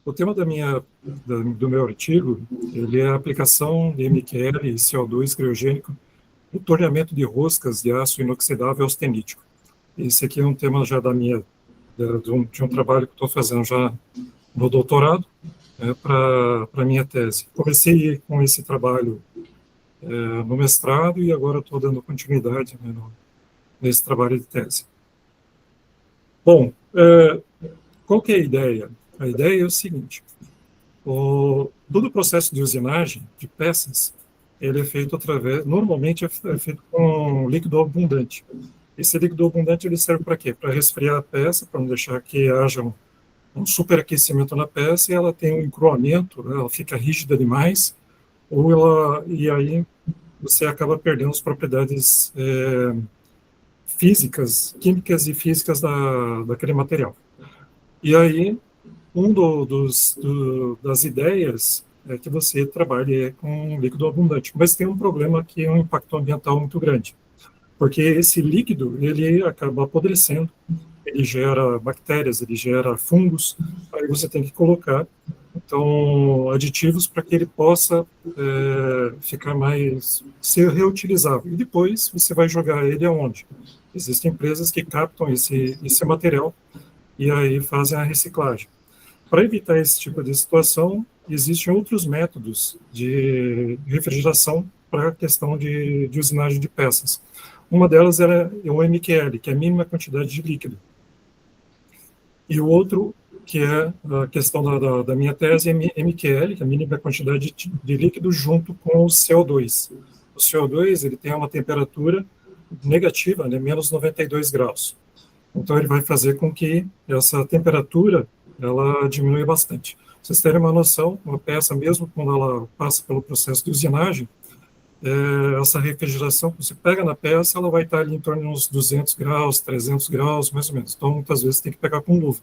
O tema do meu artigo, ele é a aplicação de MQL e CO2 criogênico no torneamento de roscas de aço inoxidável austenítico. Esse aqui é um tema já de um trabalho que estou fazendo já no doutorado, para a minha tese. Comecei com esse trabalho no mestrado e agora estou dando continuidade, né, nesse trabalho de tese. Bom, qual que é a ideia? A ideia é o seguinte: todo o processo de usinagem de peças, ele é feito normalmente é feito com líquido abundante. Esse líquido abundante ele serve para quê? Para resfriar a peça, para não deixar que haja um superaquecimento na peça e ela tem um encruamento, né? Ela fica rígida demais, e aí você acaba perdendo as propriedades físicas, químicas e físicas daquele material. E aí, das ideias é que você trabalhe com líquido abundante. Mas tem um problema que é um impacto ambiental muito grande, porque esse líquido ele acaba apodrecendo, ele gera bactérias, ele gera fungos, aí você tem que colocar então aditivos para que ele possa ser reutilizável. E depois você vai jogar ele aonde? Existem empresas que captam esse material e aí fazem a reciclagem. Para evitar esse tipo de situação, existem outros métodos de refrigeração para a questão de usinagem de peças. Uma delas é o MQL, que é a mínima quantidade de líquido. E o outro, que é a questão da minha tese, é MQL, que é a mínima quantidade de líquido junto com o CO2. O CO2 ele tem uma temperatura negativa, né, menos 92 graus. Então, ele vai fazer com que essa temperatura ela diminui bastante. Pra vocês terem uma noção, uma peça, mesmo quando ela passa pelo processo de usinagem, essa refrigeração que você pega na peça, ela vai estar ali em torno de uns 200 graus, 300 graus, mais ou menos. Então, muitas vezes, tem que pegar com luva.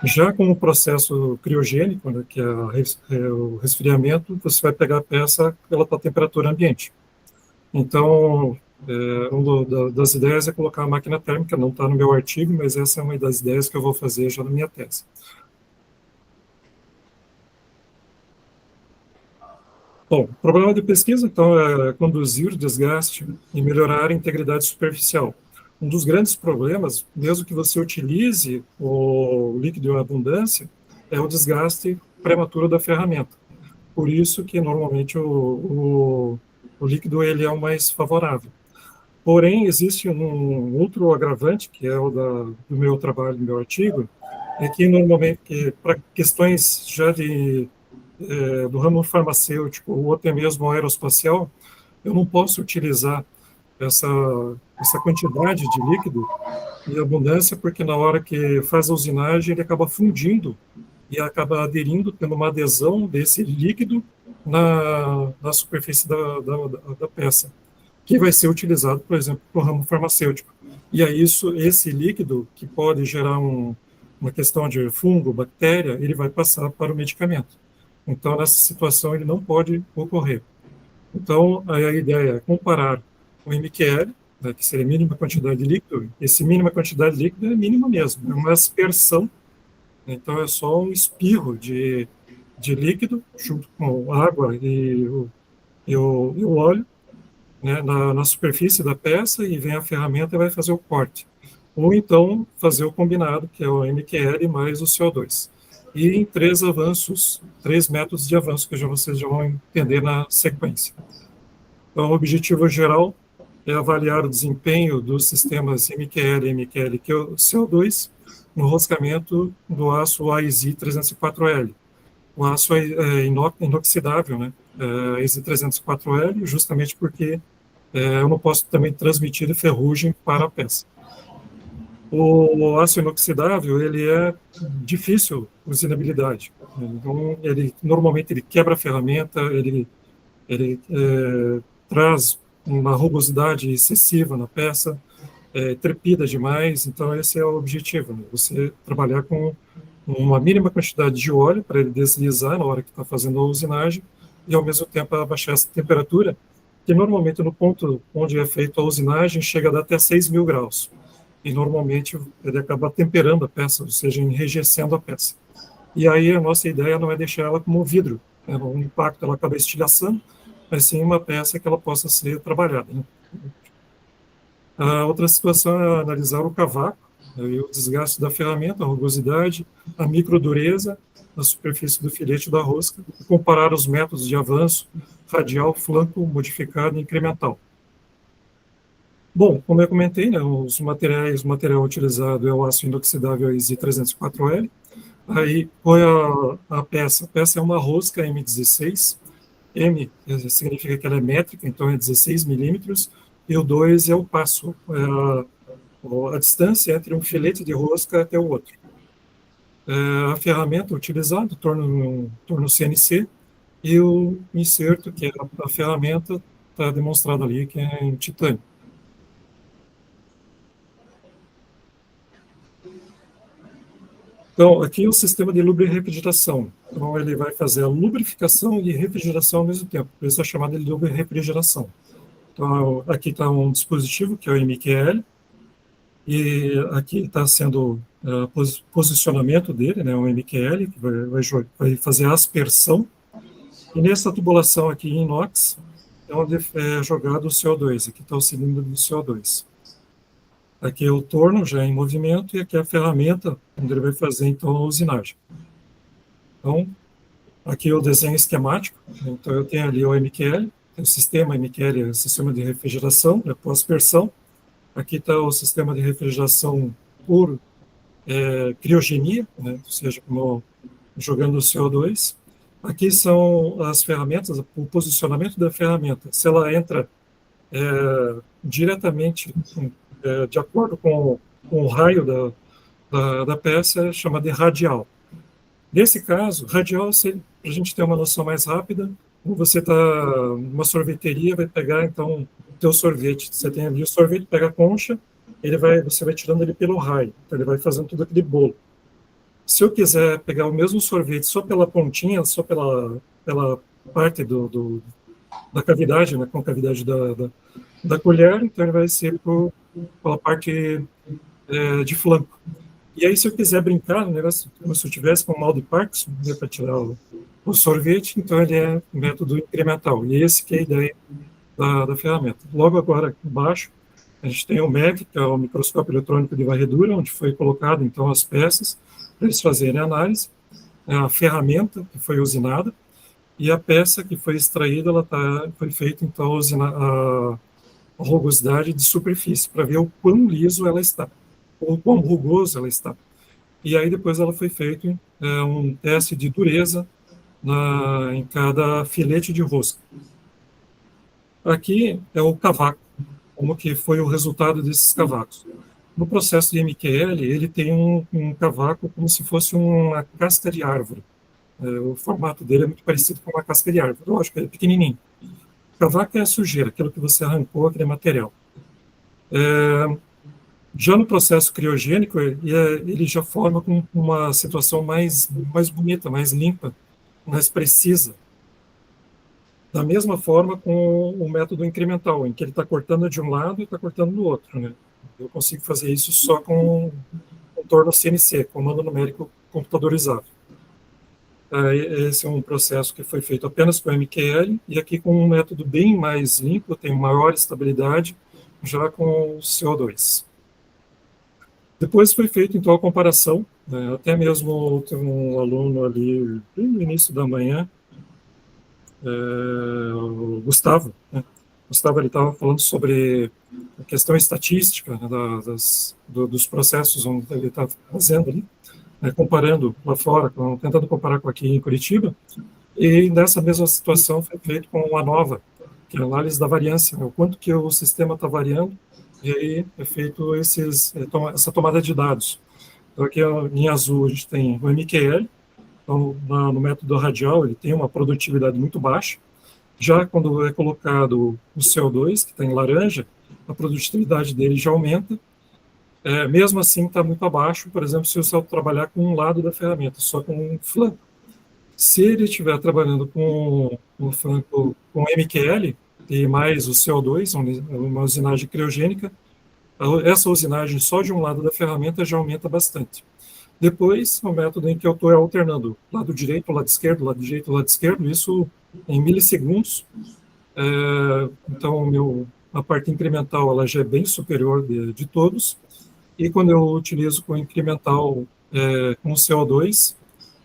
Já com o processo criogênico, né, que é o resfriamento, você vai pegar a peça pela temperatura ambiente. Então, uma das ideias é colocar a máquina térmica, não está no meu artigo, mas essa é uma das ideias que eu vou fazer já na minha tese. Bom, o problema de pesquisa, então, é conduzir o desgaste e melhorar a integridade superficial. Um dos grandes problemas, mesmo que você utilize o líquido em abundância, é o desgaste prematuro da ferramenta. Por isso que, normalmente, o líquido ele é o mais favorável. Porém, existe um outro agravante, que é o do meu trabalho, do meu artigo, é que, normalmente, para questões já do ramo farmacêutico ou até mesmo aeroespacial, eu não posso utilizar essa quantidade de líquido em abundância, porque na hora que faz a usinagem, ele acaba fundindo e acaba aderindo, tendo uma adesão desse líquido na superfície da peça, que vai ser utilizado, por exemplo, para o ramo farmacêutico. E aí esse líquido, que pode gerar uma questão de fungo, bactéria, ele vai passar para o medicamento. Então, nessa situação, ele não pode ocorrer. Então, a ideia é comparar o MQL, né, que seria a mínima quantidade de líquido. Esse mínima quantidade de líquido é mínima mesmo, é uma aspersão. Então, é só um espirro de líquido junto com água e o óleo, né, na superfície da peça, e vem a ferramenta e vai fazer o corte. Ou então fazer o combinado, que é o MQL mais o CO2. E em três métodos de avanço que vocês já vão entender na sequência. Então, o objetivo geral é avaliar o desempenho dos sistemas MQL e MQL, que é o CO2, no roscamento do aço AISI 304L. O aço é inoxidável, né? AISI 304L, justamente porque eu não posso também transmitir ferrugem para a peça. O aço inoxidável, ele é difícil usinabilidade. Então, normalmente ele quebra a ferramenta, ele traz uma rugosidade excessiva na peça, trepida demais. Então, esse é o objetivo, né? Você trabalhar com uma mínima quantidade de óleo para ele deslizar na hora que está fazendo a usinagem e, ao mesmo tempo, abaixar essa temperatura, que normalmente no ponto onde é feita a usinagem chega a dar até 6.000 graus. E normalmente ele acaba temperando a peça, ou seja, enrijecendo a peça. e aí a nossa ideia não é deixar ela como vidro, né? O impacto ela acaba estilhaçando, mas sim uma peça que ela possa ser trabalhada, né? A outra situação é analisar o cavaco, né, e o desgaste da ferramenta, a rugosidade, a microdureza da superfície do filete da rosca, e comparar os métodos de avanço, radial, flanco, modificado e incremental. Bom, como eu comentei, né, o material utilizado é o aço inoxidável ISI 304L. Aí, qual é a peça? A peça é uma rosca M16. M significa que ela é métrica, então é 16 milímetros, e o 2 é o passo, a distância entre um filete de rosca até o outro. A ferramenta utilizada, torno CNC, e o inserto, que é a ferramenta, está demonstrado ali, que é em titânio. Então, aqui é o sistema de lubrificação. Então, ele vai fazer a lubrificação e refrigeração ao mesmo tempo. Por isso é chamado de lubrificação. Então, aqui está um dispositivo, que é o MQL, e aqui está sendo posicionamento dele, né, o MQL, que vai fazer a aspersão. E nessa tubulação aqui em inox, é onde é jogado o CO2. Aqui está o cilindro do CO2. Aqui é o torno já em movimento, e aqui é a ferramenta, onde ele vai fazer, então, a usinagem. Então, aqui é o desenho esquemático. Então, eu tenho ali o MQL, o sistema MQL é o sistema de refrigeração, né, pós-aspersão. Aqui está o sistema de refrigeração por criogenia, né, ou seja, como jogando o CO2. Aqui são as ferramentas, o posicionamento da ferramenta. Se ela entra diretamente de acordo com o raio da peça, é chamada de radial. Nesse caso, radial, para a gente ter uma noção mais rápida, você está numa sorveteria, vai pegar, então, o teu sorvete. Você tem ali o sorvete, pega a concha, você vai tirando ele pelo raio, então ele vai fazendo tudo aquele bolo. Se eu quiser pegar o mesmo sorvete só pela pontinha, só pela parte da cavidade, né, concavidade da colher, então ele vai ser pela parte de flanco. E aí, se eu quiser brincar, no negócio, como se eu tivesse com mal de Parkinson, né, para tirar o sorvete, então ele é método incremental. E esse que é a ideia da ferramenta. Logo agora, aqui embaixo, a gente tem o MEV, que é o microscópio eletrônico de varredura, onde foi colocado, então, as peças, para eles fazerem a análise, a ferramenta que foi usinada, e a peça que foi extraída, foi feita, então, a rugosidade de superfície, para ver o quão liso ela está, ou quão rugoso ela está. E aí depois ela foi feito um teste de dureza em cada filete de rosca. Aqui é o cavaco, como que foi o resultado desses cavacos. No processo de MQL, ele tem um cavaco como se fosse uma casca de árvore. O formato dele é muito parecido com uma casca de árvore. Lógico, ele é pequenininho. Cavaco é a sujeira, aquilo que você arrancou, aquele material. Já no processo criogênico, ele já forma com uma situação mais bonita, mais limpa, mais precisa. Da mesma forma com o método incremental, em que ele está cortando de um lado e está cortando do outro, né? Eu consigo fazer isso só com o torno CNC, comando numérico computadorizado. Esse é um processo que foi feito apenas com MQL, e aqui com um método bem mais limpo, tem maior estabilidade, já com o CO2. Depois foi feita, então, a comparação, né? Até mesmo teve um aluno ali, bem no início da manhã, o Gustavo, né? Gustavo, ele estava falando sobre a questão estatística, né, dos processos onde ele está fazendo ali, né, comparando lá fora, tentando comparar com aqui em Curitiba, e nessa mesma situação foi feito com a nova, que é a análise da variância, né, o quanto que o sistema está variando, e aí é feito essa tomada de dados. Então, aqui em azul a gente tem o MQL, então, no método radial ele tem uma produtividade muito baixa. Já quando é colocado o CO2, que está em laranja, a produtividade dele já aumenta. Mesmo assim, está muito abaixo, por exemplo, se eu trabalhar com um lado da ferramenta, só com um flanco. Se ele estiver trabalhando com o flanco com MQL e mais o CO2, uma usinagem criogênica, essa usinagem só de um lado da ferramenta já aumenta bastante. Depois, é um método em que eu estou alternando lado direito, lado esquerdo, lado direito, lado esquerdo, isso em milissegundos. Então, a parte incremental ela já é bem superior de todos. E quando eu utilizo com incremental com CO2,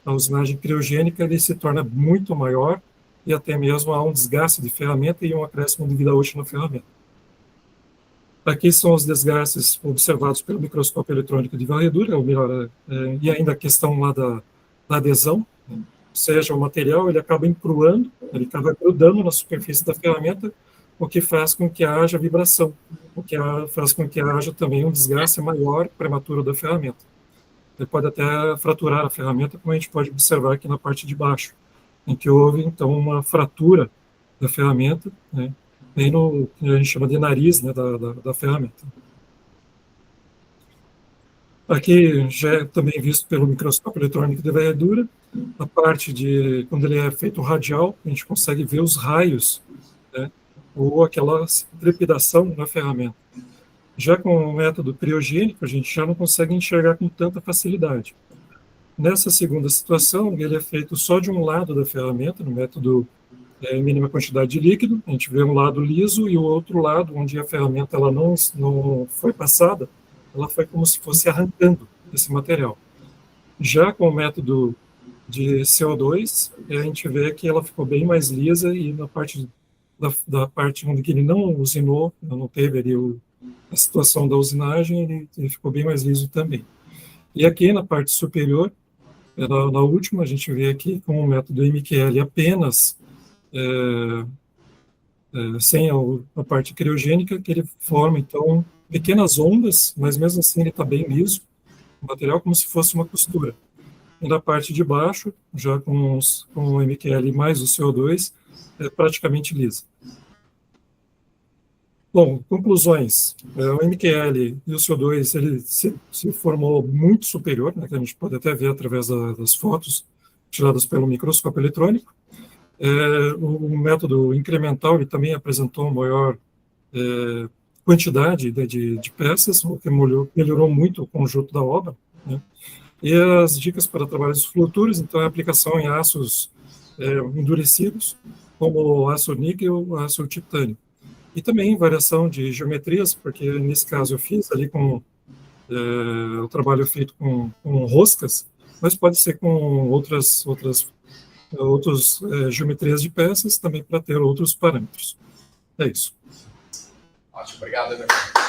a usinagem criogênica ele se torna muito maior e até mesmo há um desgaste de ferramenta e um acréscimo de vida útil na ferramenta. Aqui são os desgastes observados pelo microscópio eletrônico de varredura, e ainda a questão lá da adesão, ou seja, o material ele acaba encruando, ele acaba grudando na superfície da ferramenta, o que faz com que haja vibração, o que faz com que haja também um desgaste maior, prematuro da ferramenta. Ele pode até fraturar a ferramenta, como a gente pode observar aqui na parte de baixo, em que houve, então, uma fratura da ferramenta, né, bem no que a gente chama de nariz, né, da ferramenta. Aqui já é também visto pelo microscópio eletrônico de varredura, a parte de, quando ele é feito radial, a gente consegue ver os raios, né, ou aquela trepidação na ferramenta. Já com o método criogênico, a gente já não consegue enxergar com tanta facilidade. Nessa segunda situação, ele é feito só de um lado da ferramenta, no método mínima quantidade de líquido. A gente vê um lado liso e o outro lado, onde a ferramenta ela não foi passada, ela foi como se fosse arrancando esse material. Já com o método de CO2, a gente vê que ela ficou bem mais lisa e na parte da parte onde ele não usinou, não teve ali a situação da usinagem, ele ficou bem mais liso também. E aqui na parte superior, na última, a gente vê aqui com o método MQL apenas sem a parte criogênica, que ele forma, então, pequenas ondas, mas mesmo assim ele está bem liso, o material como se fosse uma costura. E na parte de baixo, já com o MQL mais o CO2, é praticamente lisa. Bom, conclusões. O MQL e o CO2 ele se formou muito superior, né, que a gente pode até ver através das fotos tiradas pelo microscópio eletrônico. O método incremental ele também apresentou maior quantidade de peças, o que melhorou muito o conjunto da obra, né? E as dicas para trabalhos fluturos, então, a aplicação em aços endurecidos, como o aço níquel, o aço titânio. E também variação de geometrias, porque nesse caso eu fiz ali com o trabalho feito com roscas, mas pode ser com outras geometrias de peças também para ter outros parâmetros. É isso. Ótimo, obrigado, Emerson.